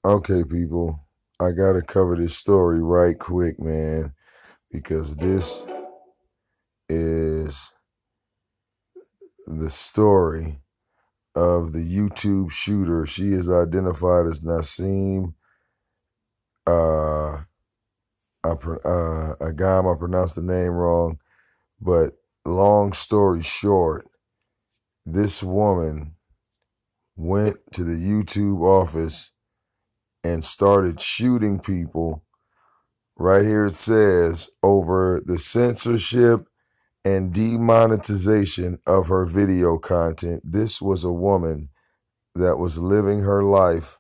Okay, people, I gotta cover this story right quick, man, because this is the story of the YouTube shooter. She is identified as Nasim. Uh, a guy, I pronounced the name wrong, but long story short, this woman went to the YouTube office and started shooting people. Right here it says over the censorship and demonetization of her video content. This was a woman that was living her life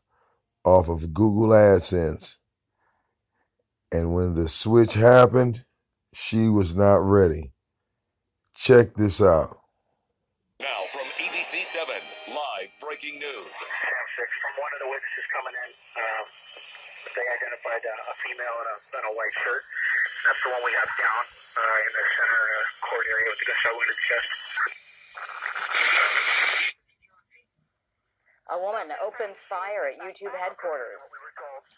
off of Google AdSense. And when the switch happened, she was not ready. Check this out. Now from ABC 7, live breaking news. Sam 6, from one of the witnesses coming in, they identified a female in a white shirt. That's the one we have down in the center court area with the gunshot wound in the chest. A woman opens fire at YouTube headquarters.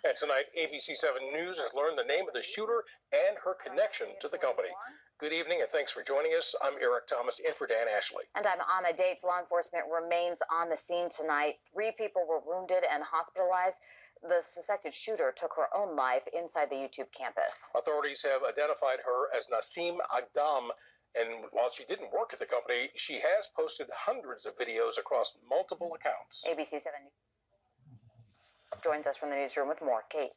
And tonight, ABC 7 News has learned the name of the shooter and her connection to the company. Good evening, and thanks for joining us. I'm Eric Thomas, in for Dan Ashley. And I'm Amma Dates. Law enforcement remains on the scene tonight. 3 people were wounded and hospitalized. The suspected shooter took her own life inside the YouTube campus. Authorities have identified her as Nasim Agdam, and while she didn't work at the company, she has posted hundreds of videos across multiple accounts. ABC 7 joins us from the newsroom with more. Kate.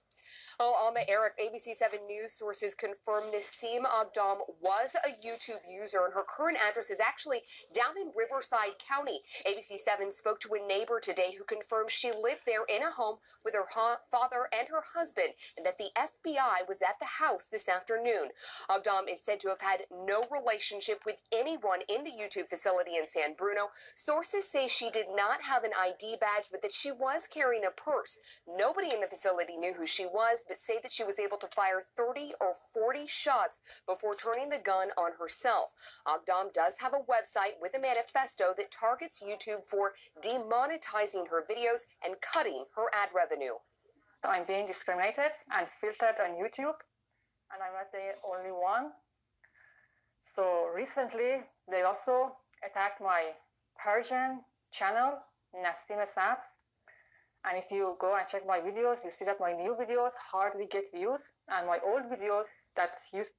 Oh, Eric, ABC 7 News sources confirm Nasim Agdam was a YouTube user, and her current address is actually down in Riverside County. ABC 7 spoke to a neighbor today who confirmed she lived there in a home with her father and her husband, and that the FBI was at the house this afternoon. Agdam is said to have had no relationship with anyone in the YouTube facility in San Bruno. Sources say she did not have an ID badge, but that she was carrying a purse. Nobody in the facility knew who she was, but say that she was able to fire 30 or 40 shots before turning the gun on herself. Agdam does have a website with a manifesto that targets YouTube for demonetizing her videos and cutting her ad revenue. I'm being discriminated and filtered on YouTube, and I'm not the only one. So recently, they also attacked my Persian channel, Nasim Snaps. And if you go and check my videos, you see that my new videos hardly get views, and my old videos that's used.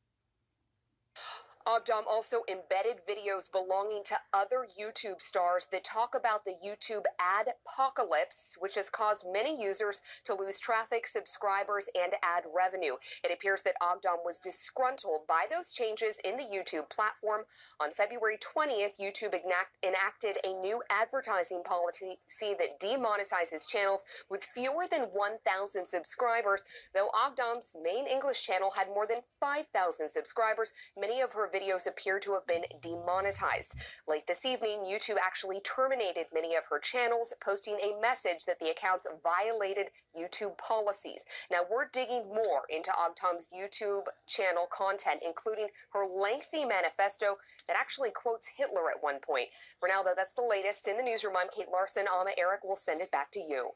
Agdam also embedded videos belonging to other YouTube stars that talk about the YouTube ad-pocalypse, which has caused many users to lose traffic, subscribers, and ad revenue. It appears that Agdam was disgruntled by those changes in the YouTube platform. On February 20th, YouTube enacted a new advertising policy that demonetizes channels with fewer than 1,000 subscribers, though Agdam's main English channel had more than 5,000 subscribers. Many of her videos appear to have been demonetized. Late this evening, YouTube actually terminated many of her channels, posting a message that the accounts violated YouTube policies. Now, we're digging more into Agdam's YouTube channel content, including her lengthy manifesto that actually quotes Hitler at one point. For now, though, that's the latest. In the newsroom, I'm Kate Larson. Eric will send it back to you.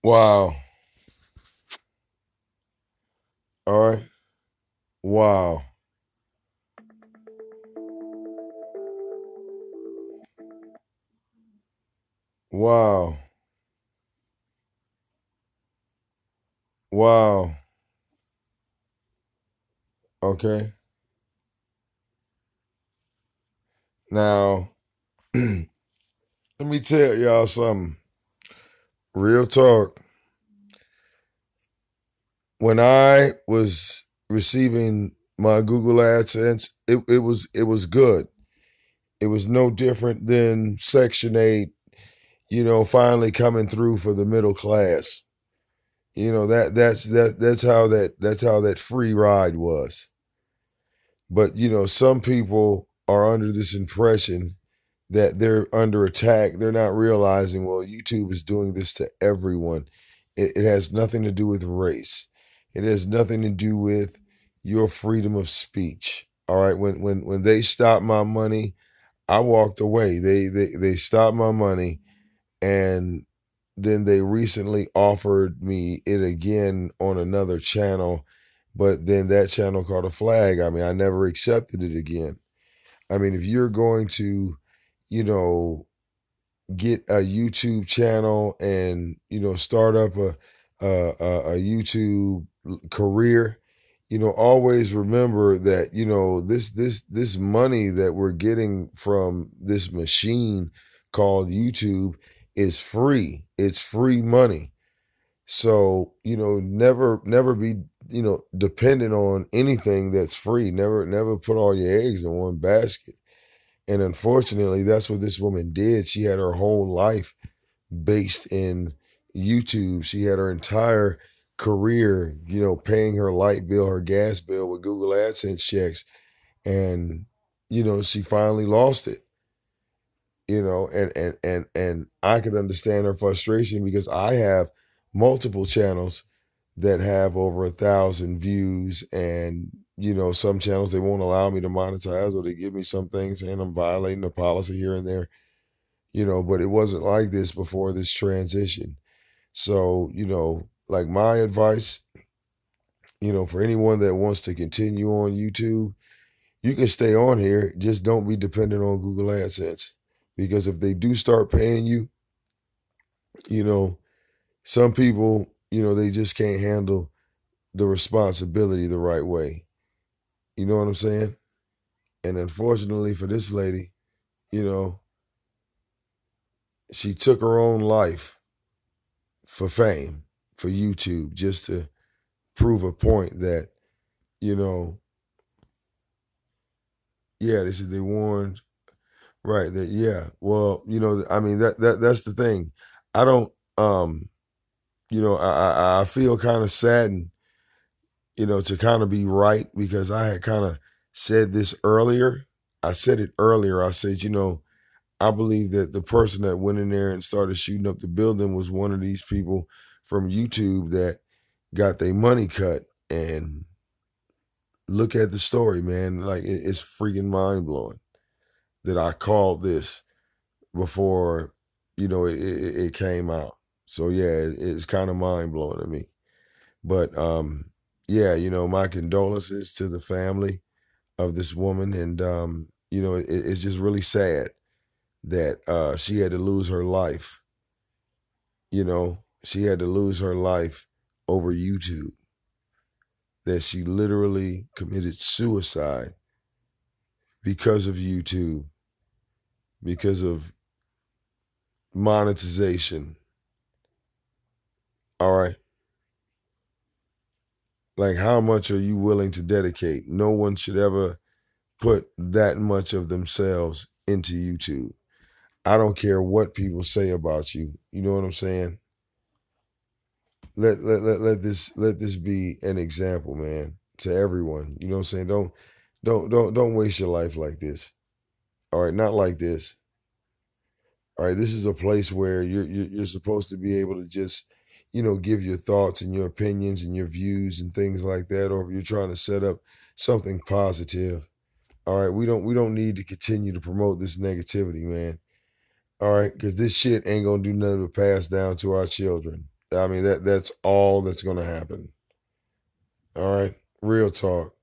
Wow. All right. Wow. Wow. Wow. Okay. Now, let me tell y'all something. Real talk. When I was receiving my Google AdSense, it was good. It was no different than Section 8, finally coming through for the middle class. That's how that free ride was. But some people are under this impression that they're under attack. They're not realizing, well, YouTube is doing this to everyone. It has nothing to do with race. It has nothing to do with your freedom of speech. All right. When they stopped my money, I walked away. They stopped my money, and then they recently offered me it again on another channel, but then that channel caught a flag. I mean, I never accepted it again. I mean, if you're going to, you know, get a YouTube channel and, you know, start up a YouTube career, you know, always remember that, you know, this money that we're getting from this machine called YouTube is free. It's free money. So, you know, never be, you know, dependent on anything that's free. Never put all your eggs in one basket. And unfortunately, that's what this woman did. She had her whole life based in YouTube. She had her entire career, you know, paying her light bill, her gas bill with Google AdSense checks. And, you know, she finally lost it. You know, and I could understand her frustration because I have multiple channels that have over 1,000 views, and you know, some channels they won't allow me to monetize, or they give me some things and I'm violating the policy here and there, you know, but it wasn't like this before this transition. So, you know, like my advice, you know, for anyone that wants to continue on YouTube, you can stay on here, just don't be dependent on Google AdSense. Because if they do start paying you, you know, some people, you know, they just can't handle the responsibility the right way. You know what I'm saying? And unfortunately for this lady, you know, she took her own life for fame, for YouTube, just to prove a point that, you know, yeah, they said they warned, right, that, yeah, well, you know, I mean, that's the thing. I don't, you know, I feel kind of saddened, you know, to kind of be right, because I had kind of said this earlier. I said it earlier. I said, you know, I believe that the person that went in there and started shooting up the building was one of these people from YouTube that got their money cut. And look at the story, man. Like, it's freaking mind blowing that I called this before, you know, it came out. So yeah, it's kind of mind blowing to me. But yeah, you know, my condolences to the family of this woman, and you know, it's just really sad that she had to lose her life. You know, she had to lose her life over YouTube. That she literally committed suicide because of YouTube, because of monetization. All right. Like, how much are you willing to dedicate? No one should ever put that much of themselves into YouTube. I don't care what people say about you. You know what I'm saying? Let this be an example, man, to everyone. You know what I'm saying? Don't waste your life like this. All right, not like this. All right, this is a place where you're supposed to be able to just, you know, give your thoughts and your opinions and your views and things like that, or if you're trying to set up something positive. All right, we don't need to continue to promote this negativity, man. All right, because this shit ain't gonna do nothing but pass down to our children. I mean, that's all that's gonna happen. All right, real talk.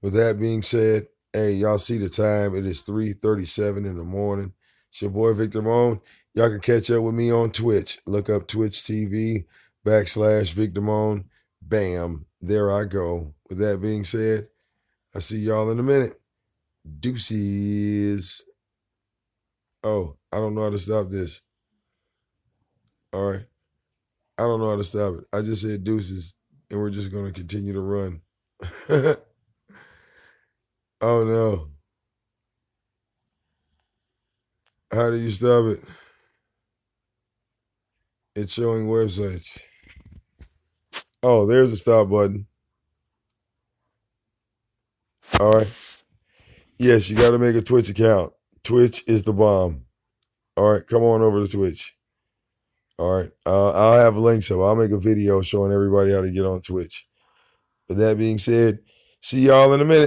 With that being said, hey, y'all see the time. It is 3:37 in the morning. It's your boy Victor Moan. Y'all can catch up with me on Twitch. Look up Twitch TV /Victor Moan. Bam, there I go. With that being said, I see y'all in a minute. Deuces. Oh, I don't know how to stop this. All right. I don't know how to stop it. I just said deuces, and we're just going to continue to run. Oh, no. How do you stop it? It's showing websites. Oh, there's a stop button. All right. Yes, you got to make a Twitch account. Twitch is the bomb. All right, come on over to Twitch. All right, I'll have links up. I'll make a video showing everybody how to get on Twitch. With that being said, see y'all in a minute.